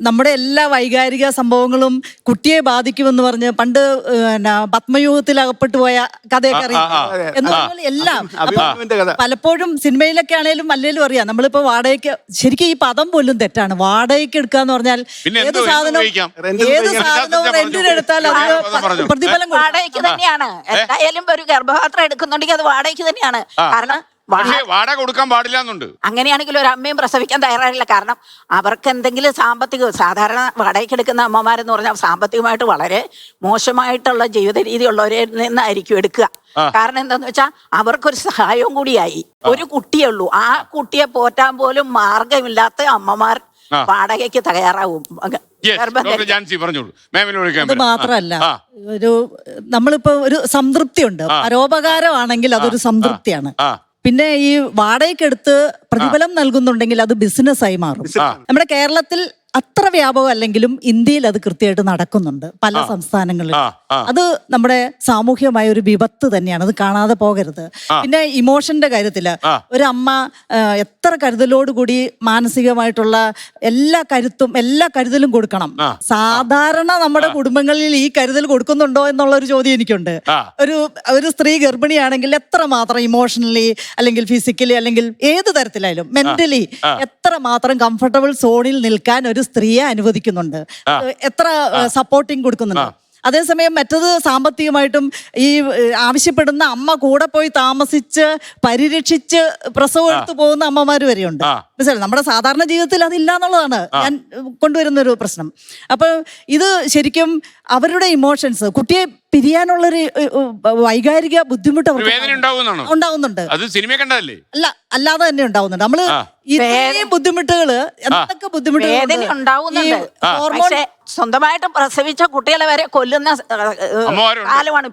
നമ്മുടെ എല്ലാ വൈകാരിക സംഭവങ്ങളും കുട്ടിയെ ബാധിക്കുമെന്ന് പറഞ്ഞ് പണ്ട് പത്മയൂഹത്തിൽ അകപ്പെട്ടു പോയ കഥയൊക്കെ അറിയാം. എന്നതുപോലെ എല്ലാം പലപ്പോഴും സിനിമയിലൊക്കെ ആണേലും അല്ലേലും അറിയാം. നമ്മളിപ്പോ വാടകയ്ക്ക് ശരിക്കും ഈ പദം പോലും തെറ്റാണ്. വാടകയ്ക്ക് എടുക്കുക എന്ന് പറഞ്ഞാൽ ഏത് സാധനവും റെന്റിനെടുത്താൽ അത് പ്രതിഫലം വാടകയ്ക്ക് തന്നെയാണ്. എന്തായാലും ഒരു ഗർഭപാത്രം എടുക്കുന്നുണ്ടെങ്കിൽ അത് വാടകയ്ക്ക് തന്നെയാണ്. കാരണം വാടക കൊടുക്കാൻ പാടില്ല. അങ്ങനെയാണെങ്കിൽ ഒരു അമ്മയും പ്രസവിക്കാൻ തയ്യാറായില്ല. കാരണം അവർക്ക് എന്തെങ്കിലും സാധാരണ വാടകയ്ക്ക് എടുക്കുന്ന അമ്മമാരെന്ന് പറഞ്ഞാൽ സാമ്പത്തികമായിട്ട് വളരെ മോശമായിട്ടുള്ള ജീവിത രീതി ഉള്ളവരിൽ നിന്നായിരിക്കും എടുക്കുക. കാരണം എന്താന്ന് വെച്ചാൽ അവർക്കൊരു സഹായവും കൂടിയായി. ഒരു കുട്ടിയേ ഉള്ളൂ, ആ കുട്ടിയെ പോറ്റാൻ പോലും മാർഗമില്ലാത്ത അമ്മമാർ വാടകയ്ക്ക് തയ്യാറാവും. അത് മാത്രല്ല, ഒരു നമ്മളിപ്പോ ഒരു സംതൃപ്തി ഉണ്ട്. പരോപകാരമാണെങ്കിൽ അതൊരു സംതൃപ്തിയാണ്. പിന്നെ ഈ വാടകയ്ക്കെടുത്ത് പ്രതിഫലം നൽകുന്നുണ്ടെങ്കിൽ അത് ബിസിനസ്സായി മാറും. നമ്മുടെ കേരളത്തിൽ അത്ര വ്യാപകം അല്ലെങ്കിലും ഇന്ത്യയിൽ അത് കൃത്യമായിട്ട് നടക്കുന്നുണ്ട് പല സംസ്ഥാനങ്ങളിലും. അത് നമ്മുടെ സാമൂഹ്യമായ ഒരു വിപത്ത് തന്നെയാണ്, അത് കാണാതെ പോകരുത്. പിന്നെ ഇമോഷന്റെ കാര്യത്തില് ഒരു അമ്മ എത്ര കരുതലോടുകൂടി മാനസികമായിട്ടുള്ള എല്ലാ കരുതലും കൊടുക്കണം. സാധാരണ നമ്മുടെ കുടുംബങ്ങളിൽ ഈ കരുതൽ കൊടുക്കുന്നുണ്ടോ എന്നുള്ള ഒരു ചോദ്യം എനിക്കുണ്ട്. ഒരു സ്ത്രീ ഗർഭിണിയാണെങ്കിൽ എത്രമാത്രം ഇമോഷണലി അല്ലെങ്കിൽ ഫിസിക്കലി അല്ലെങ്കിൽ ഏത് തരത്തിലായാലും മെന്റലി എത്രമാത്രം കംഫർട്ടബിൾ സോണിൽ നിൽക്കാൻ ഒരു സ്ത്രീയെ അനുവദിക്കുന്നുണ്ട്, എത്ര സപ്പോർട്ടിങ് കൊടുക്കുന്നുണ്ട്. അതേസമയം മറ്റത് സാമ്പത്തികമായിട്ടും ഈ ആവശ്യപ്പെടുന്ന അമ്മ കൂടെ പോയി താമസിച്ച് പരിരക്ഷിച്ച് പ്രസവം എടുത്തു പോകുന്ന അമ്മമാര് വരെയുണ്ട്. മനസ്സിലായി, നമ്മുടെ സാധാരണ ജീവിതത്തിൽ അതില്ല എന്നുള്ളതാണ് ഞാൻ കൊണ്ടുവരുന്നൊരു പ്രശ്നം. അപ്പൊ ഇത് ശരിക്കും അവരുടെ ഇമോഷൻസ്, കുട്ടിയെ പിരിയാനുള്ളൊരു വൈകാരിക ബുദ്ധിമുട്ട് ഉണ്ടാവുന്നുണ്ട്. അല്ല, അല്ലാതെ തന്നെ ഉണ്ടാവുന്നുണ്ട്. നമ്മള് ഇത്രയും ബുദ്ധിമുട്ടുകള്, എന്തൊക്കെ ബുദ്ധിമുട്ടുകൾ ഉണ്ടാവുന്നുണ്ട്. സ്വന്തമായിട്ട് പ്രസവിച്ച കുട്ടികളെ വരെ കൊല്ലുന്ന കാലമാണ് ഇപ്പൊ.